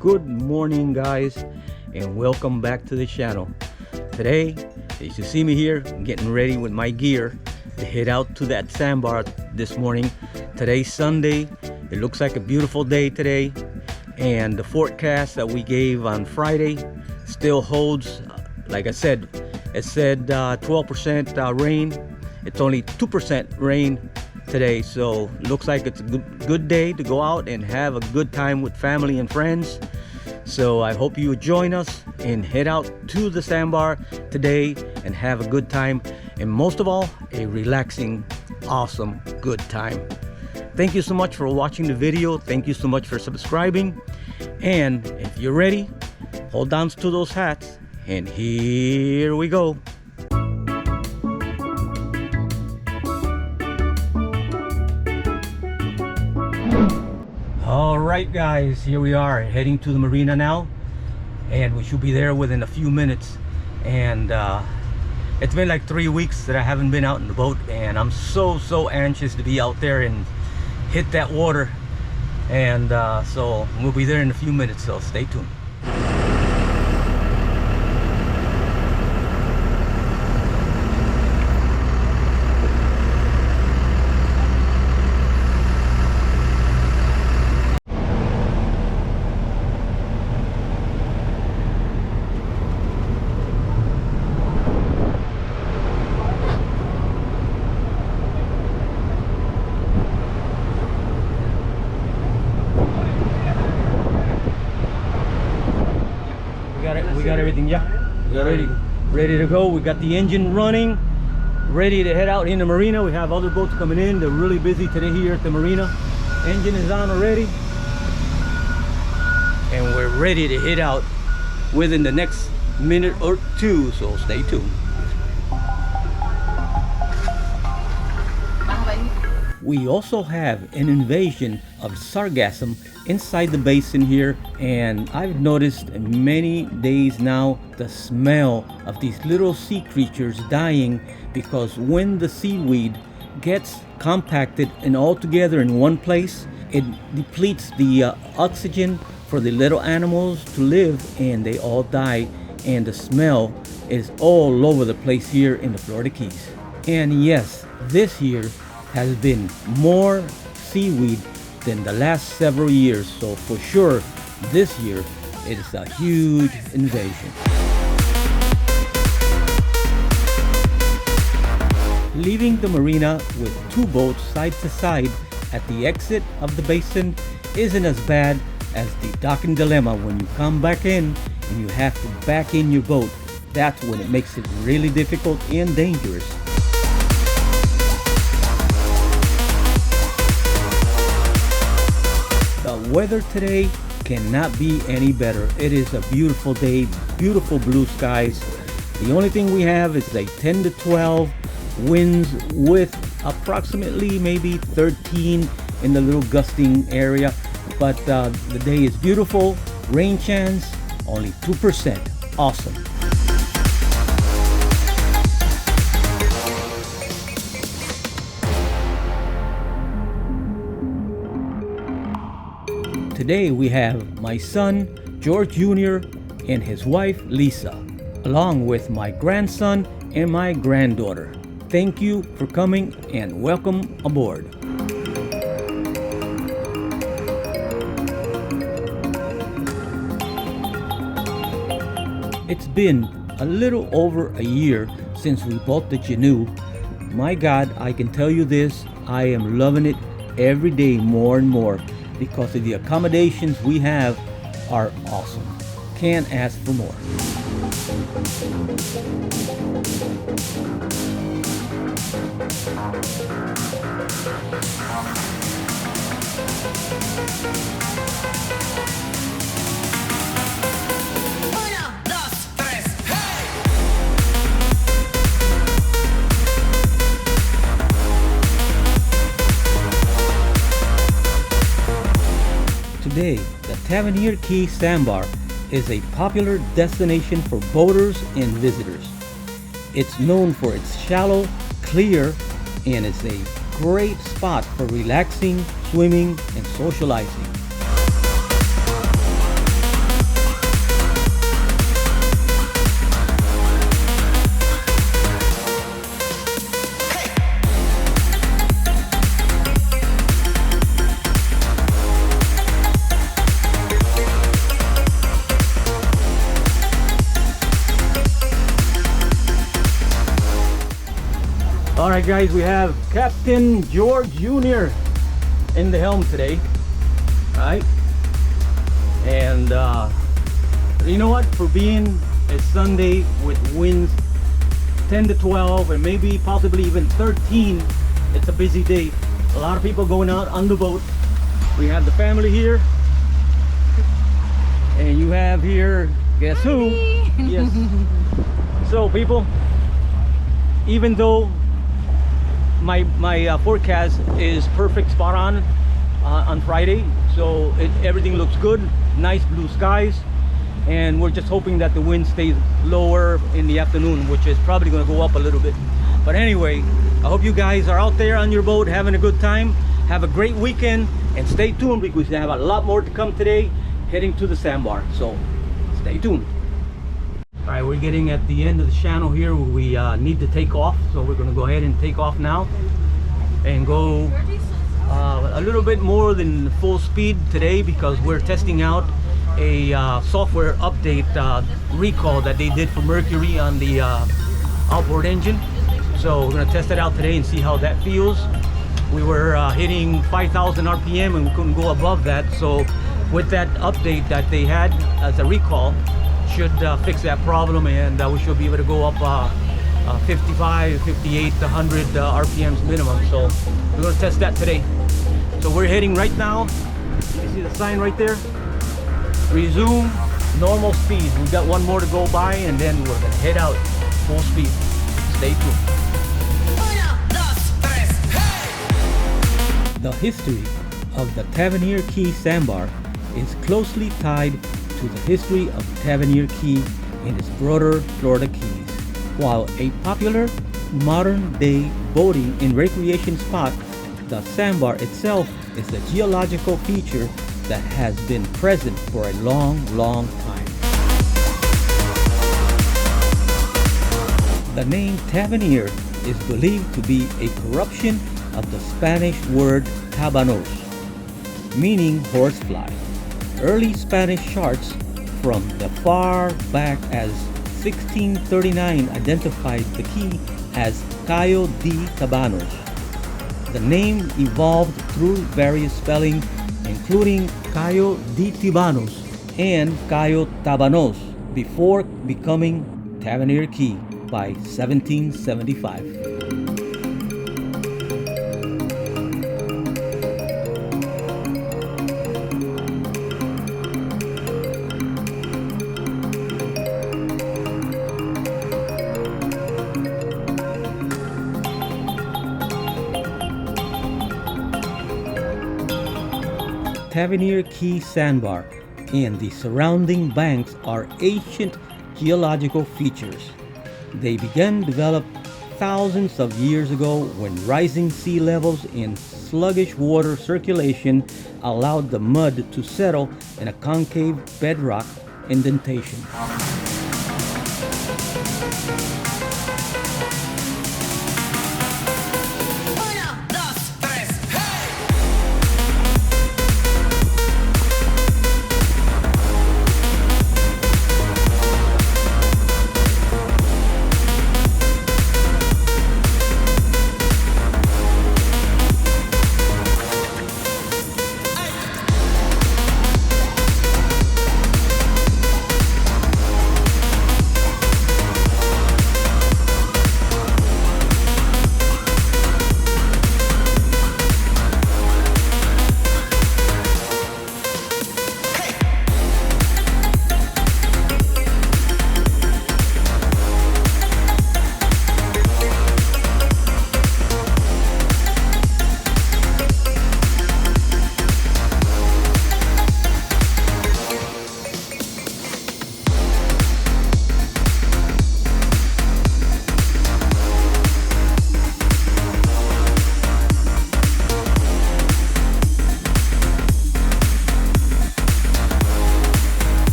Good morning, guys, and welcome back to the channel. Today, as you see me here, I'm getting ready with my gear to head out to that sandbar this morning. Today's Sunday. It looks like a beautiful day today, and the forecast that we gave on Friday still holds. Like I said, it said 12% rain. It's only 2% rain today, so looks like it's a good day to go out and have a good time with family and friends. So I hope you join us and head out to the sandbar today and have a good time, and most of all, a relaxing, awesome, good time. Thank you so much for watching the video. Thank you so much for subscribing, and if you're ready, hold on to those hats, and here we go. All right, guys, here we are heading to the marina now, and we should be there within a few minutes. And it's been like 3 weeks that I haven't been out in the boat, and I'm so anxious to be out there and hit that water. And so we'll be there in a few minutes, so stay tuned. We got everything, yeah? Ready to go. We got the engine running, ready to head out in the marina. We have other boats coming in. They're really busy today here at the marina. Engine is on already, and we're ready to head out within the next minute or two, so stay tuned. We also have an invasion of sargassum inside the basin here, and I've noticed many days now the smell of these little sea creatures dying, because when the seaweed gets compacted and all together in one place, it depletes the oxygen for the little animals to live, and they all die, and the smell is all over the place here in the Florida Keys. And yes, this year has been more seaweed than the last several years, so for sure this year it is a huge invasion. Leaving the marina with two boats side to side at the exit of the basin isn't as bad as the docking dilemma when you come back in and you have to back in your boat. That's when it makes it really difficult and dangerous. The weather today cannot be any better. It is a beautiful day, beautiful blue skies. The only thing we have is a 10 to 12 winds with approximately maybe 13 in the little gusting area. But the day is beautiful. Rain chance, only 2%. Awesome. Today we have my son George Jr. and his wife Lisa, along with my grandson and my granddaughter. Thank you for coming and welcome aboard. It's been a little over a year since we bought the Jeanneau. My God, I can tell you this, I am loving it every day more and more, because of the accommodations we have are awesome. Can't ask for more. Today, the Tavernier Key Sandbar is a popular destination for boaters and visitors. It's known for its shallow, clear, and it's a great spot for relaxing, swimming, and socializing. All right, guys, we have Captain George Jr. in the helm today. All right, and you know what? For being a Sunday with winds 10 to 12 and maybe possibly even 13, it's a busy day. A lot of people going out on the boat. We have the family here, and you have here, guess who? Yes. So people, even though my forecast is perfect, spot on Friday, so everything looks good, nice blue skies, and we're just hoping that the wind stays lower in the afternoon, which is probably going to go up a little bit. But anyway, I hope you guys are out there on your boat having a good time. Have a great weekend, and stay tuned because we have a lot more to come today heading to the sandbar, so stay tuned. All right, we're getting at the end of the channel here where we need to take off, so we're going to go ahead and take off now and go a little bit more than full speed today because we're testing out a software update recall that they did for Mercury on the outboard engine. So we're going to test it out today and see how that feels. We were hitting 5,000 RPM and we couldn't go above that, so with that update that they had as a recall, should fix that problem, and we should be able to go up 55, 58, 100 RPMs minimum. So we're going to test that today. So we're heading right now. You see the sign right there? Resume normal speed. We've got one more to go by, and then we're going to head out full speed. Stay tuned. The history of the Tavernier Key sandbar is closely tied to the history of Tavernier Key and its broader Florida Keys. While a popular modern-day boating and recreation spot, the sandbar itself is a geological feature that has been present for a long time. The name Tavernier is believed to be a corruption of the Spanish word tabanos, meaning horsefly. Early Spanish charts from the far back as 1639 identified the key as Cayo de Tabanos. The name evolved through various spelling, including Cayo de Tibanos and Cayo Tabanos, before becoming Tavernier Key by 1775. Tavernier Key sandbar and the surrounding banks are ancient geological features. They began developed thousands of years ago when rising sea levels and sluggish water circulation allowed the mud to settle in a concave bedrock indentation.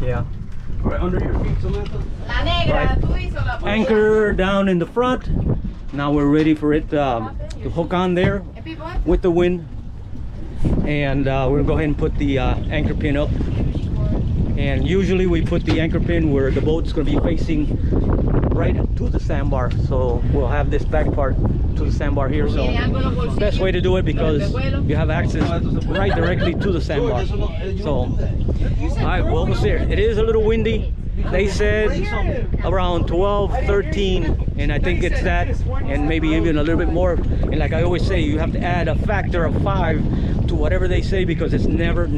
Yeah. Right under your feet, Samantha. La negra, Right. tú hizo la Anchor down in the front. Now we're ready for it to hook on there with the wind, and we're gonna go ahead and put the anchor pin up. And usually we put the anchor pin where the boat's gonna be facing right to the sandbar, so we'll have this back part to the sandbar here. So best way to do it, because you have access right directly to the sandbar. So all right, we're almost there. It is a little windy. They said around 12, 13, and I think it's that, and maybe even a little bit more. And like I always say, you have to add a factor of 5 to whatever they say, because it's never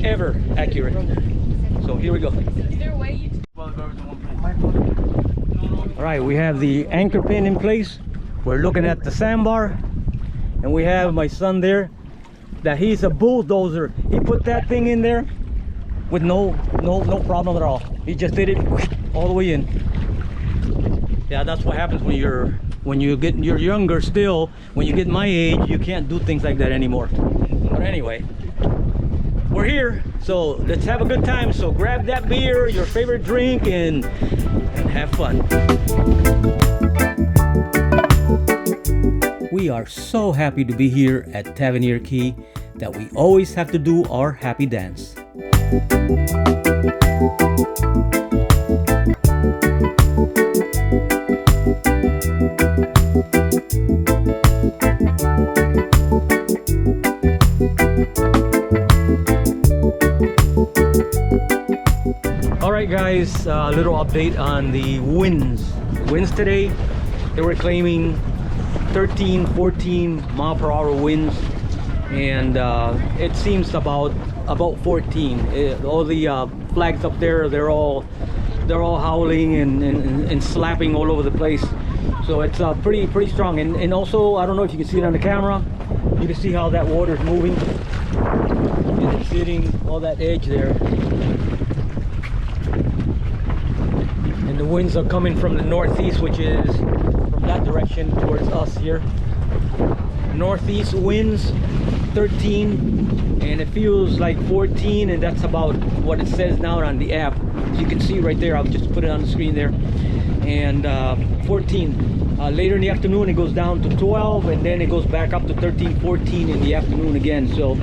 ever accurate. So here we go. All right, we have the anchor pin in place. We're looking at the sandbar, and we have my son there, that he's a bulldozer. He put that thing in there with no problem at all. He just did it all the way in. Yeah, that's what happens when you're younger still. When you get my age, you can't do things like that anymore. But anyway, we're here, so let's have a good time. So grab that beer, your favorite drink, and have fun. We are so happy to be here at Tavernier Key that we always have to do our happy dance. All right guys, a little update on the winds. Winds today, they were claiming 13, 14 mile per hour winds, and it seems about 14. All the flags up there, they're all howling and slapping all over the place. So it's pretty strong. And also, I don't know if you can see it on the camera, you can see how that water is moving, and it's hitting all that edge there. And the winds are coming from the northeast, which is from that direction towards us here. Northeast winds 13, and it feels like 14, and that's about what it says now on the app. So you can see right there, I'll just put it on the screen there. And 14. Later in the afternoon it goes down to 12, and then it goes back up to 13, 14 in the afternoon again. So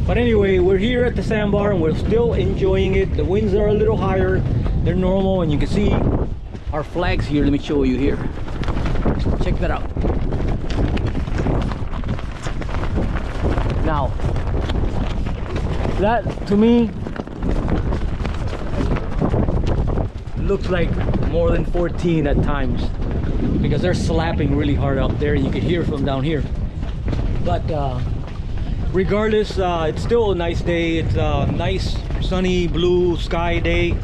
but anyway, we're here at the sandbar and we're still enjoying it. The winds are a little higher than normal, and you can see our flags here. Let me show you here. Check that out. Now that to me looks like more than 14 at times, because they're slapping really hard out there and you can hear from down here. But regardless, it's still a nice day. It's a nice sunny blue sky day,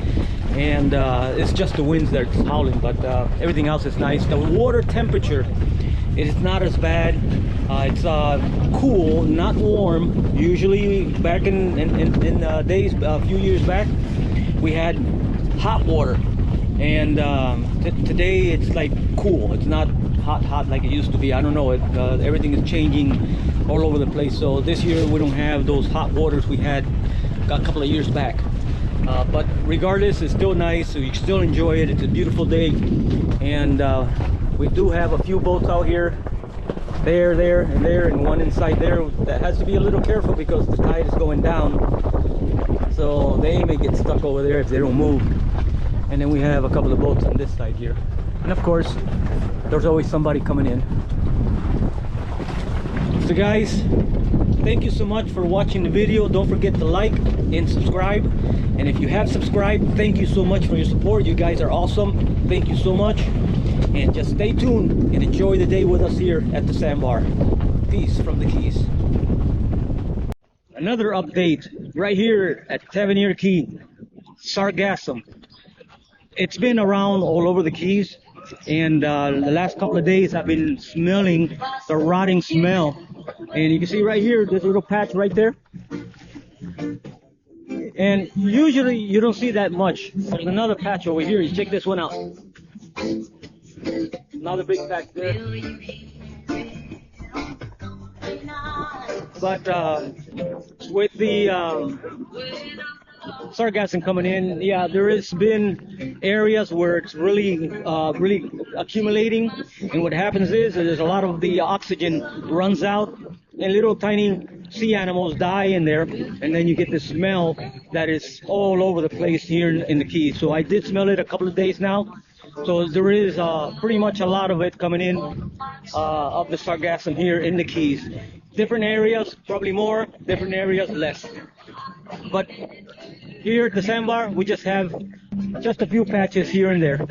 and it's just the winds that's howling, but everything else is nice. The water temperature is not as bad. It's cool, not warm. Usually back in days, a few years back, we had hot water, and today it's like cool. It's not hot like it used to be. I don't know, everything is changing all over the place. So this year we don't have those hot waters we had a couple of years back, but regardless, it's still nice, so you can still enjoy it. It's a beautiful day, and we do have a few boats out here, there and there, and one inside there that has to be a little careful because the tide is going down, so they may get stuck over there if they don't move. And then we have a couple of boats on this side here, and of course there's always somebody coming in. So guys, thank you so much for watching the video. Don't forget to like and subscribe, and if you have subscribed, thank you so much for your support. You guys are awesome. Thank you so much, and just stay tuned and enjoy the day with us here at the sandbar. Peace from the Keys. Another update right here at Tavernier Key. Sargassum. It's been around all over the Keys, and the last couple of days I've been smelling the rotting smell. And you can see right here, there's a little patch right there, and usually you don't see that much. There's another patch over here. You check this one out. Another big patch there. But with the sargassum coming in. Yeah, there has been areas where it's really accumulating, and what happens is there's a lot of the oxygen runs out, and little tiny sea animals die in there, and then you get the smell that is all over the place here in the Keys. So I did smell it a couple of days now. So there is pretty much a lot of it coming in of the sargassum here in the Keys. Different areas, probably more, different areas, less. But here at the sandbar, we just have just a few patches here and there.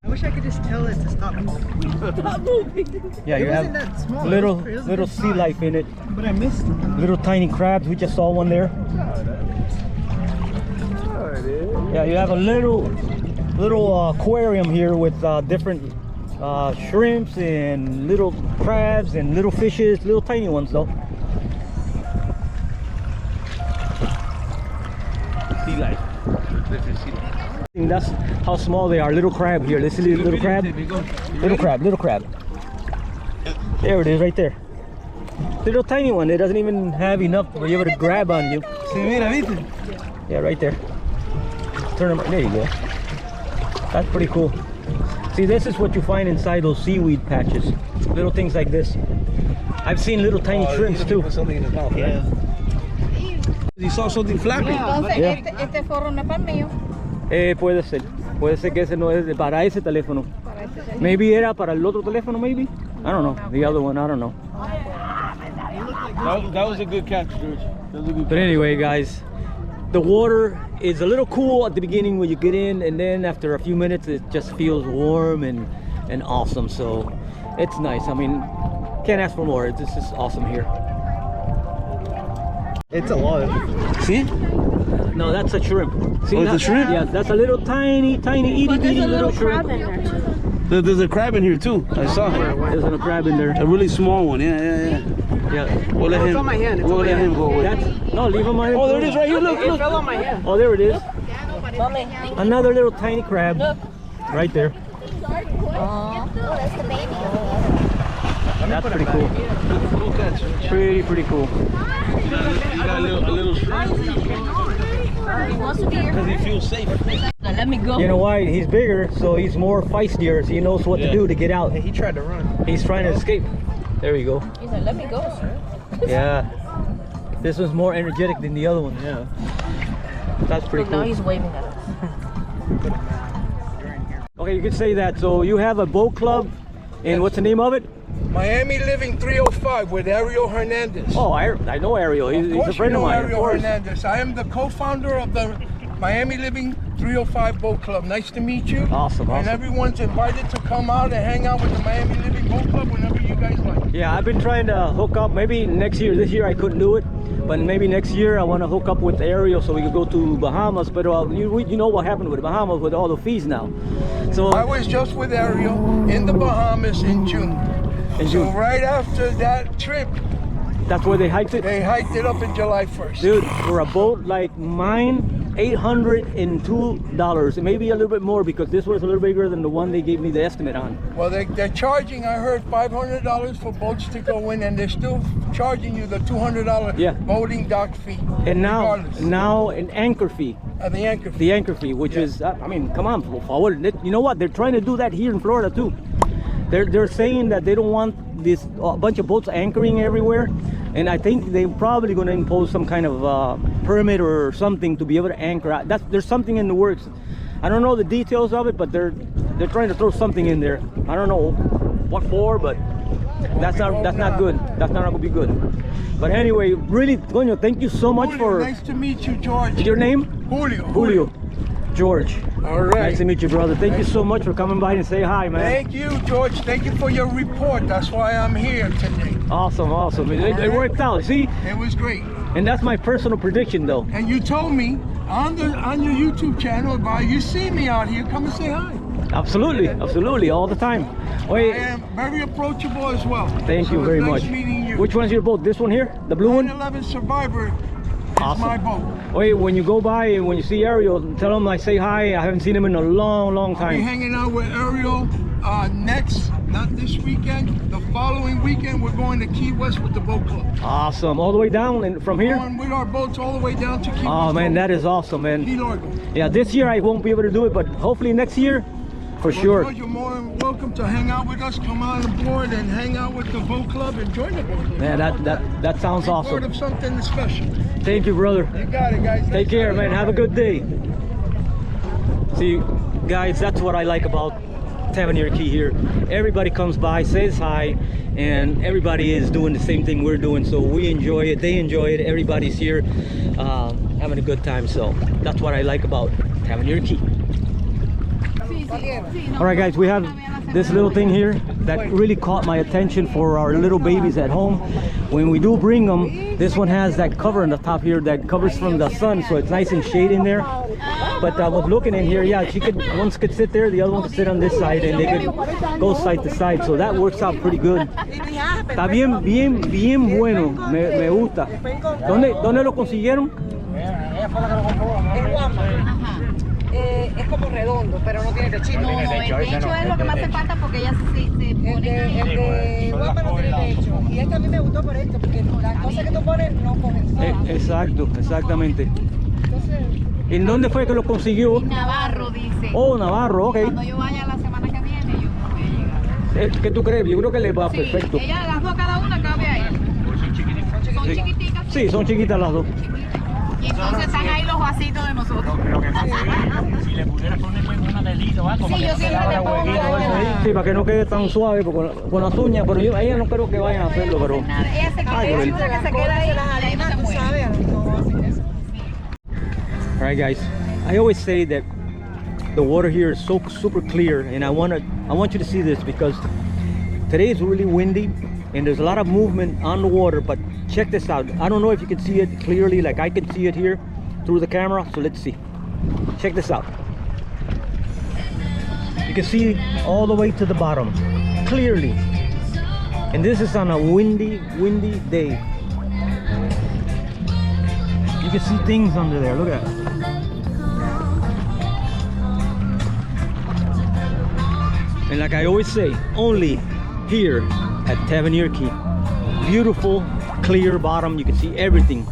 I wish I could just tell it to stop moving. Stop moving. Yeah, you have that small. little sea life in it. But I missed it. Little tiny crabs. We just saw one there. Yeah, you have a little aquarium here with different shrimps and little crabs and little fishes, little tiny ones though. Sea life. That's how small they are. Little crab here. This is little crab. Little crab. There it is, right there. Little tiny one. It doesn't even have enough to be able to grab on you. Yeah, right there. Turn them. There you go. That's pretty cool. See, this is what you find inside those seaweed patches. Little things like this. I've seen little tiny shrimps too. Something in his mouth, right? Yeah. You saw something flapping. Yeah. Este forro no es para el mío. Puede ser que ese no es para ese teléfono. Maybe era para el otro teléfono, maybe. I don't know. The other one, I don't know. That was a good catch, George. That was a good But anyway, guys, the water is a little cool at the beginning when you get in, and then after a few minutes it just feels warm and awesome. So it's nice. I mean, can't ask for more. It's just awesome here. It's a lot. See? No, that's a shrimp. See, Oh, it's a shrimp? Yeah, that's a little tiny itty bitty little shrimp. There's a crab in here too. I saw her. There's a crab in there. A really small one. Yeah. Yeah. We'll let him. It's on my hand. It's We'll on my let him hand. go with it. That's, no, leave him on. Oh, there it is, right here. Look, It look. fell on my hand. Oh, there it is. Mommy. Another little tiny crab. Right there. Oh, that's the baby. That's pretty cool. Cool catch. Pretty cool. You got a little shrimp. He wants to be here. Because he feels safe. Let me go. You know why? He's bigger, so he's more feistier. So he knows what to do to get out. He tried to run. He's trying to escape. There you go. He's like, let me go, sir. Yeah. This one's more energetic than the other one. Yeah. That's pretty Look, now cool. he's waving at us. Okay, you could say that. So you have a boat club, and what's the name of it? Miami Living 305 with Ariel Hernandez. Oh, I know Ariel. He's a friend of mine. Of Ariel course. Hernandez. I am the co-founder of the Miami Living 305 Boat Club. Nice to meet you. Awesome. And everyone's invited to come out and hang out with the Miami Living Boat Club whenever you guys like. Yeah, I've been trying to hook up. Maybe next year. This year I couldn't do it, but maybe next year I want to hook up with Ariel so we could go to Bahamas. But you know what happened with the Bahamas with all the fees now. So I was just with Ariel in the Bahamas in June. So right after that trip, that's where they hiked it. they hiked it up in July 1st. Dude, for a boat like mine, $802. It may be a little bit more because this was a little bigger than the one they gave me the estimate on. Well, they're charging, I heard, $500 for boats to go in, and they're still charging you the $200 Yeah. boating dock fee. And regardless. now an anchor fee. The anchor fee. The anchor fee, which is, I mean, come on, forward. You know what? They're trying to do that here in Florida too. They're saying that they don't want this bunch of boats anchoring everywhere, and I think they're probably going to impose some kind of permit or something to be able to anchor out. There's something in the works. I don't know the details of it, but they're trying to throw something in there. I don't know what for, but that's not good. That's not going to be good. But anyway, really, Toño, thank you so much Julio, for. nice to meet you, George. Your name? Julio. George. All right. Nice to meet you, brother. Thank you so much for coming by and say hi, man. Thank you, George. Thank you for your report. That's why I'm here today. Awesome. It worked out. See, It was great. and that's my personal prediction, though. And you told me on your YouTube channel about you see me out here, come and say hi. Absolutely, all the time. I Wait, am very approachable as well. thank So you it's very nice much. meeting you. Which one's your boat? This one here, the blue one. 9/11 Survivor is Awesome. my boat. Wait, when you go by and when you see Ariel, tell him I say hi. I haven't seen him in a long I'll be time. hanging out with Ariel Not this weekend, the following weekend, we're going to Key West with the boat club. Awesome. All the way down and from here? Going with our boats all the way down to Key West. Oh man, that is awesome, man. Key Largo. Yeah, this year I won't be able to do it, but hopefully next year, for sure. George, you're more than welcome to hang out with us. Come on aboard and hang out with the boat club and join the boat club. Man, that sounds Be part awesome. of something special. Thank you, brother. You got it, guys. Take care, man. Have a good day. See, guys, that's what I like about Tavernier Key here. Everybody comes by, says hi, and everybody is doing the same thing we're doing. So we enjoy it. They enjoy it. Everybody's here having a good time. So that's what I like about Tavernier Key. All right, guys, we have this little thing here that really caught my attention for our little babies at home. When we do bring them, this one has that cover on the top here that covers from the sun, so it's nice and shade in there. But I was looking in here, yeah, one could sit there, the other one could sit on this side, and they could go side to side, so that works out pretty good. Está bien bueno, me gusta. ¿Dónde lo consiguieron? Es como redondo, pero no tiene techito. No, el techo es lo que me hace falta porque ella se El de guapa no tiene techo. Y este a mí me gustó por esto, porque las cosas que tú pones no cogen sol. Exacto, exactamente. ¿En dónde fue que lo consiguió? Navarro dice. Oh, Navarro, ok. Cuando yo vaya la semana que viene, yo voy a llegar. ¿Qué tú crees? Yo creo que le va Sí, perfecto. ella, las dos cada una cabe ahí. Son chiquiticas. Sí, son chiquitas las dos. Y entonces están ahí los vasitos de nosotros. Si le pudiera poner una delito, ¿va? Sí, yo siempre le pongo Sí, para que no quede tan suave con las uñas, pero ella no creo que vayan a hacerlo, pero... Ella se queda, Ay, ella por es el- una que se queda ahí y ahí no se Tú mueve. sabes, no hacen eso. All right, guys, I always say that the water here is so super clear, and I want you to see this because today is really windy and there's a lot of movement on the water. But check this out. I don't know if you can see it clearly like I can see it here through the camera, so let's see. Check this out. You can see all the way to the bottom clearly, and this is on a windy day. You can see things under there. Look at it. And like I always say, only here at Tavernier Key. Beautiful, clear bottom. You can see everything.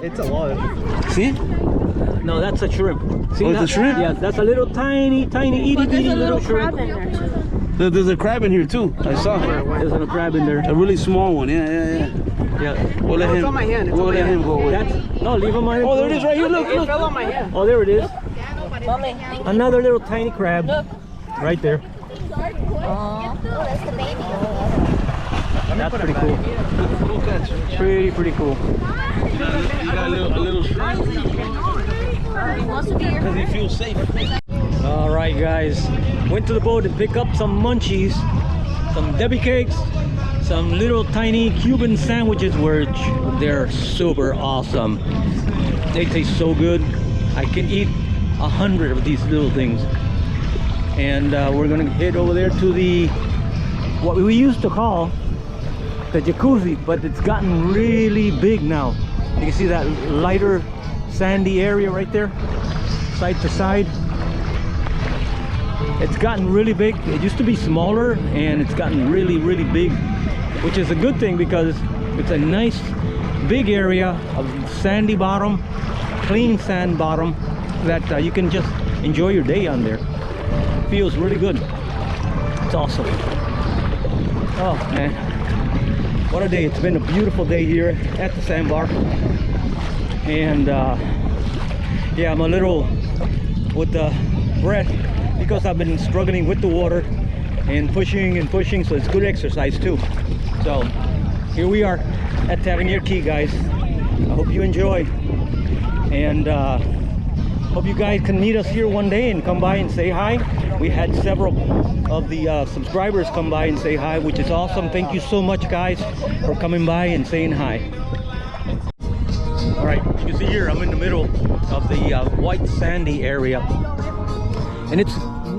It's a lot. See? No, that's a shrimp. See Oh, it's a that? shrimp? Yeah, that's a little tiny, itty bitty little shrimp. There's a crab in here too. I saw her. There's a crab in there. A really small one. Yeah. Yeah. We'll let him. on my hand, it's We'll on let my him go with it. That's no, leave him on. Oh, there it is right here. Look, It look. fell on my hand. Oh, there it is. Another little tiny crab. Right there. Oh, that's the baby. That's pretty cool. Cool catch. Pretty cool. You got a little shrimp. He wants to be here. Does he feel safe? All right, guys. Went to the boat and picked up some munchies, some Debbie cakes, some little tiny Cuban sandwiches, which they're super awesome. They taste so good. I can eat 100 of these little things. And we're gonna head over there to the what we used to call the jacuzzi, but it's gotten really big now. You can see that lighter sandy area right there, side to side. It's gotten really big. It used to be smaller and it's gotten really big, which is a good thing because it's a nice big area of sandy bottom, clean sand bottom that you can just enjoy your day on there. Feels really good. It's awesome. Oh man, what a day. It's been a beautiful day here at the sandbar. And yeah, I'm a little with the breath because I've been struggling with the water and pushing, so it's good exercise too. So here we are at Tavernier Key, guys. I hope you enjoy, and hope you guys can meet us here one day and come by and say hi. We had several of the subscribers come by and say hi, which is awesome. Thank you so much, guys, for coming by and saying hi. All right, you can see here I'm in the middle of the white sandy area, and it's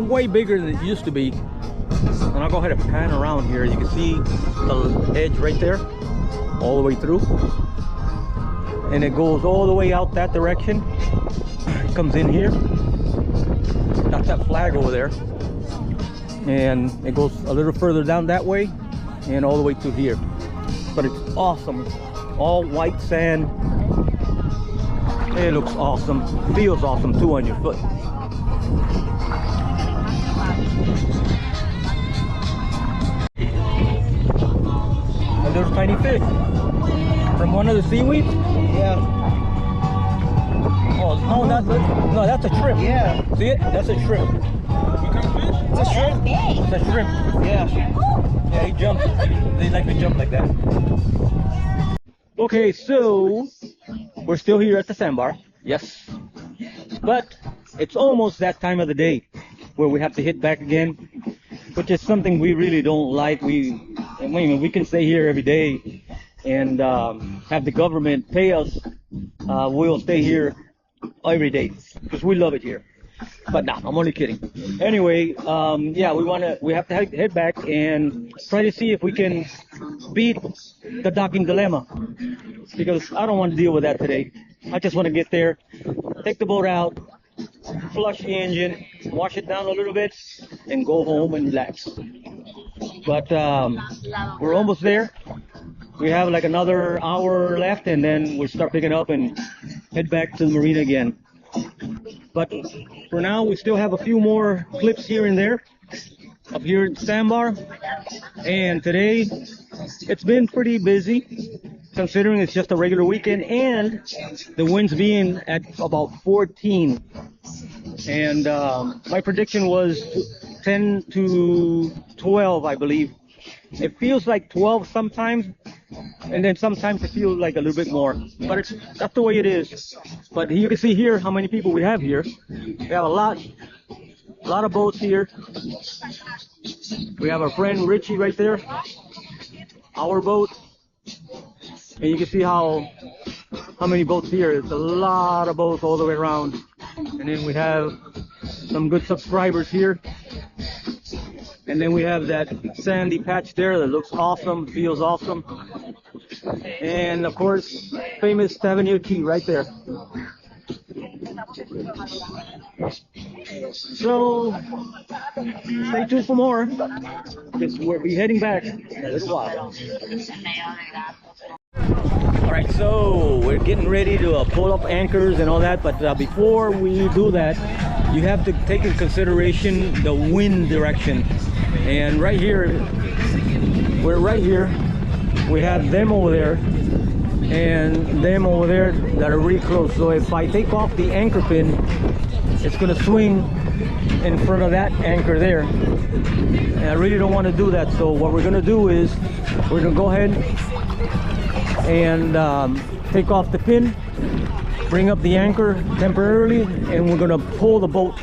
way bigger than it used to be. And I'll go ahead and pan around here. You can see the edge right there, all the way through, and it goes all the way out that direction. It comes in here. That's that flag over there, and it goes a little further down that way and all the way to here. But it's awesome, all white sand. It looks awesome, feels awesome too on your foot. A little tiny fish from one of the seaweeds. Yeah. Oh, no, that's a shrimp. Yeah. See it? That's a shrimp. It's a shrimp. It's a shrimp. Yeah. Yeah, he jumps. They like to jump like that. Okay, so we're still here at the sandbar. Yes. But it's almost that time of the day where we have to hit back again, which is something we really don't like. We can stay here every day and have the government pay us. We'll stay here every day because we love it here. But nah, I'm only kidding. Anyway, yeah, we have to head back and try to see if we can beat the docking dilemma, because I don't want to deal with that today. I just want to get there, take the boat out, flush the engine, wash it down a little bit, and go home and relax. But we're almost there. We have like another hour left, and then we'll start picking up and head back to the marina again. But for now, we still have a few more clips here and there up here at Sandbar. And today, it's been pretty busy, considering it's just a regular weekend and the winds being at about 14. And my prediction was 10 to 12, I believe. It feels like 12 sometimes, and then sometimes it feels like a little bit more, but that's the way it is. But you can see here how many people we have here. We have a lot of boats here. We have our friend Richie right there, our boat, and you can see how many boats here. It's a lot of boats all the way around. And then we have some good subscribers here. And then we have that sandy patch there that looks awesome, feels awesome. And of course, famous Tavernier Key right there. So, stay tuned for more, because we'll be heading back in a little while. All right, so we're getting ready to pull up anchors and all that, but before we do that, you have to take in consideration the wind direction. And right here, we're right here. We have them over there and them over there that are really close. So if I take off the anchor pin, it's going to swing in front of that anchor there. And I really don't want to do that. So what we're going to do is we're going to go ahead and take off the pin, bring up the anchor temporarily, and we're going to pull the boat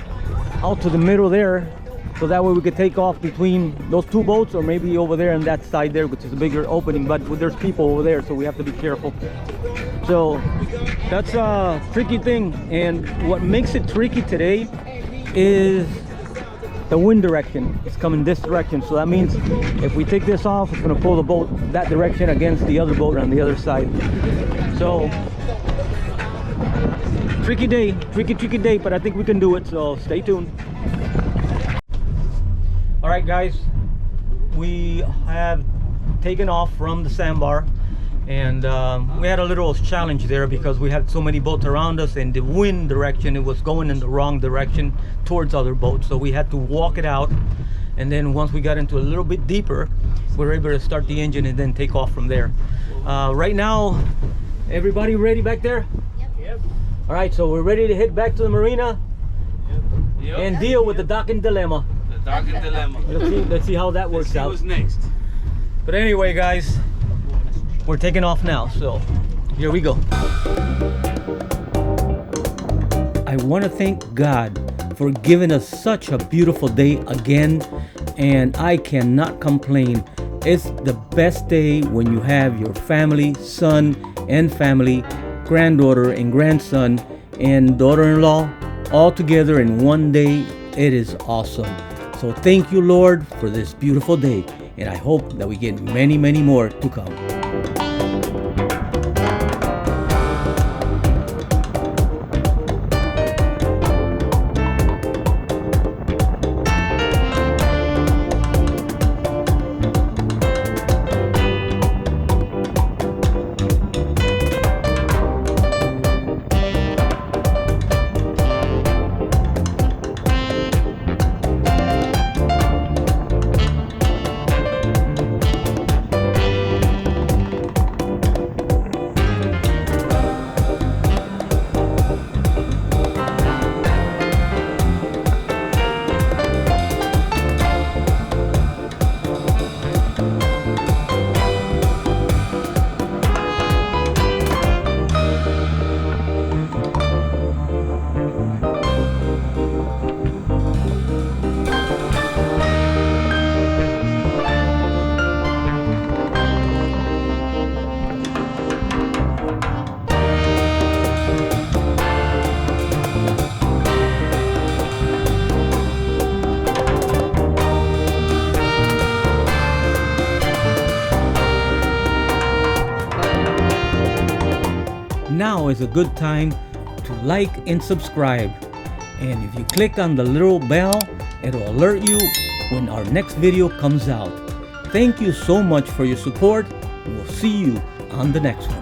out to the middle there, so that way we could take off between those two boats, or maybe over there on that side there, which is a bigger opening, but there's people over there, so we have to be careful. So that's a tricky thing, and what makes it tricky today is the wind direction. It's coming this direction, so that means if we take this off, it's going to pull the boat that direction against the other boat on the other side. So tricky day, tricky day, but I think we can do it, so stay tuned. All right guys, we have taken off from the sandbar, and we had a little challenge there because we had so many boats around us, and the wind direction, it was going in the wrong direction towards other boats, so we had to walk it out. And then once we got into a little bit deeper, we were able to start the engine and then take off from there. Right now, everybody ready back there? Yep. All right, so we're ready to head back to the marina and deal with the docking dilemma. The docking dilemma. Let's see how that works out. What's next? But anyway guys, we're taking off now, so here we go. I want to thank God for giving us such a beautiful day again, and I cannot complain. It's the best day when you have your family, son and family, granddaughter and grandson and daughter-in-law all together in one day. It is awesome. So thank you, Lord, for this beautiful day, and I hope that we get many, many more to come. Now is a good time to like and subscribe, and if you click on the little bell, it'll alert you when our next video comes out. Thank you so much for your support, and we'll see you on the next one.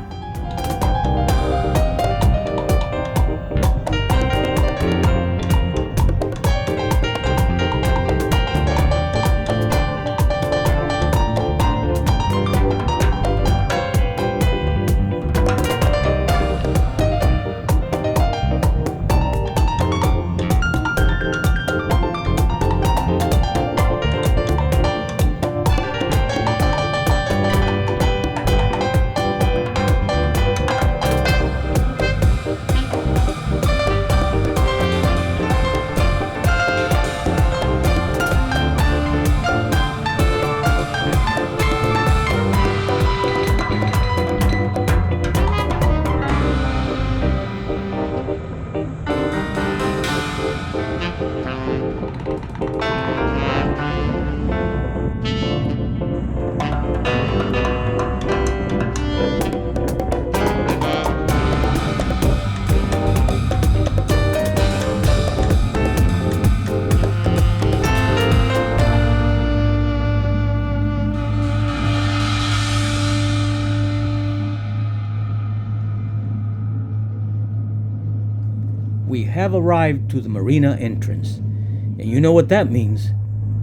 we have arrived to the marina entrance. And you know what that means.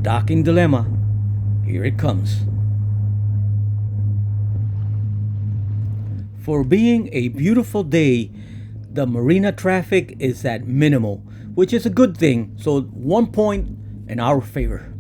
Docking dilemma. Here it comes. For being a beautiful day, the marina traffic is at minimal, which is a good thing, so 1 point in our favor.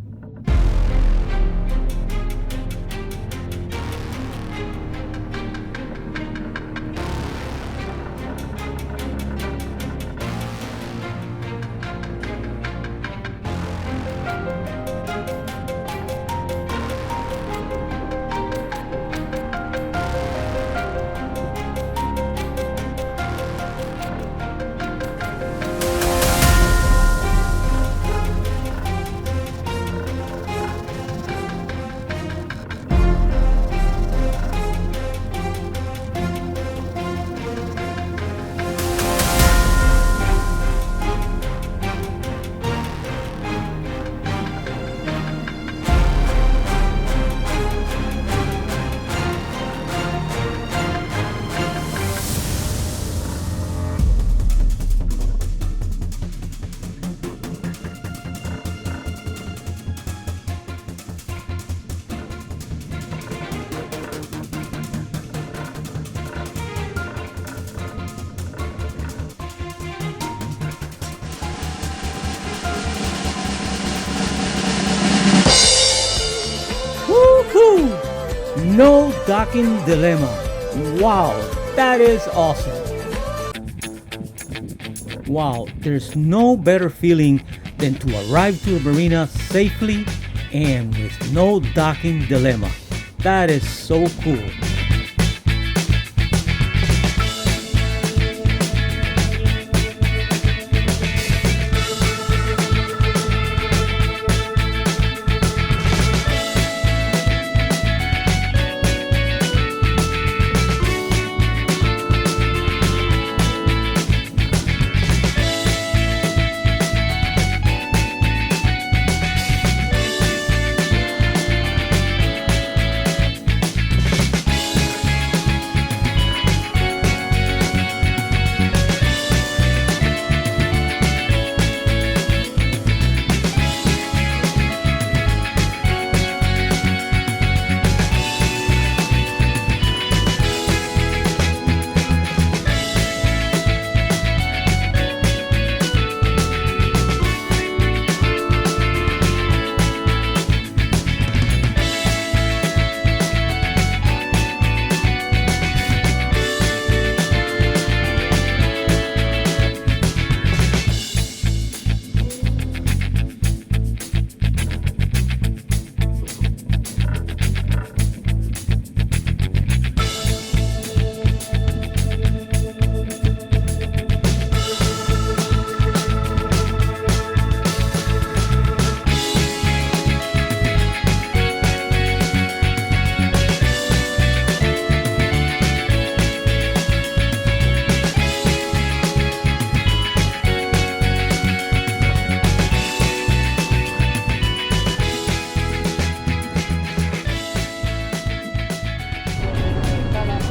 No docking dilemma. Wow, that is awesome. Wow, there's no better feeling than to arrive to a marina safely and with no docking dilemma. That is so cool.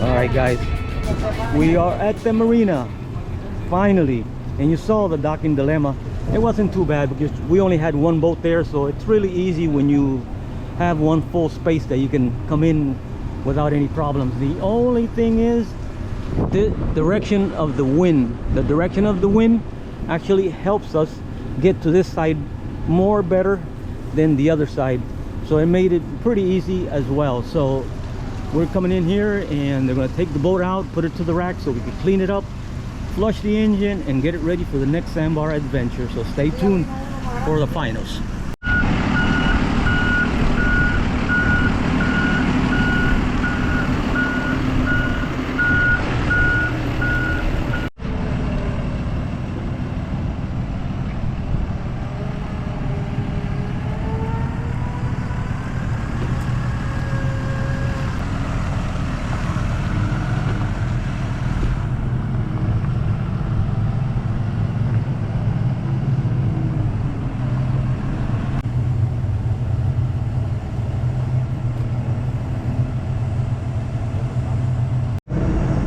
Alright guys, we are at the marina, finally. And you saw the docking dilemma. It wasn't too bad because we only had one boat there, so it's really easy when you have one full space that you can come in without any problems. The only thing is the direction of the wind. The direction of the wind actually helps us get to this side more better than the other side, so it made it pretty easy as well. So we're coming in here and they're going to take the boat out, put it to the rack so we can clean it up, flush the engine, and get it ready for the next sandbar adventure. So stay tuned for the finals.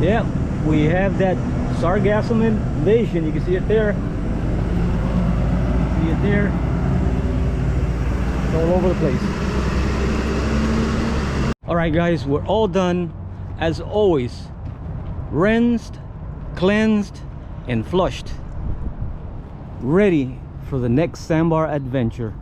Yeah, we have that sargassum invasion. You can see it there. See it there. It's all over the place. All right, guys, we're all done. As always, rinsed, cleansed, and flushed. Ready for the next sandbar adventure.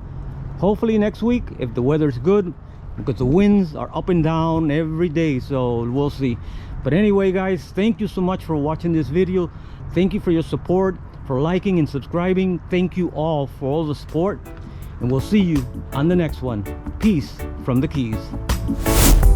Hopefully next week, if the weather's good, because the winds are up and down every day, so we'll see. But anyway, guys, thank you so much for watching this video. Thank you for your support, for liking and subscribing. Thank you all for all the support, and we'll see you on the next one. Peace from the Keys.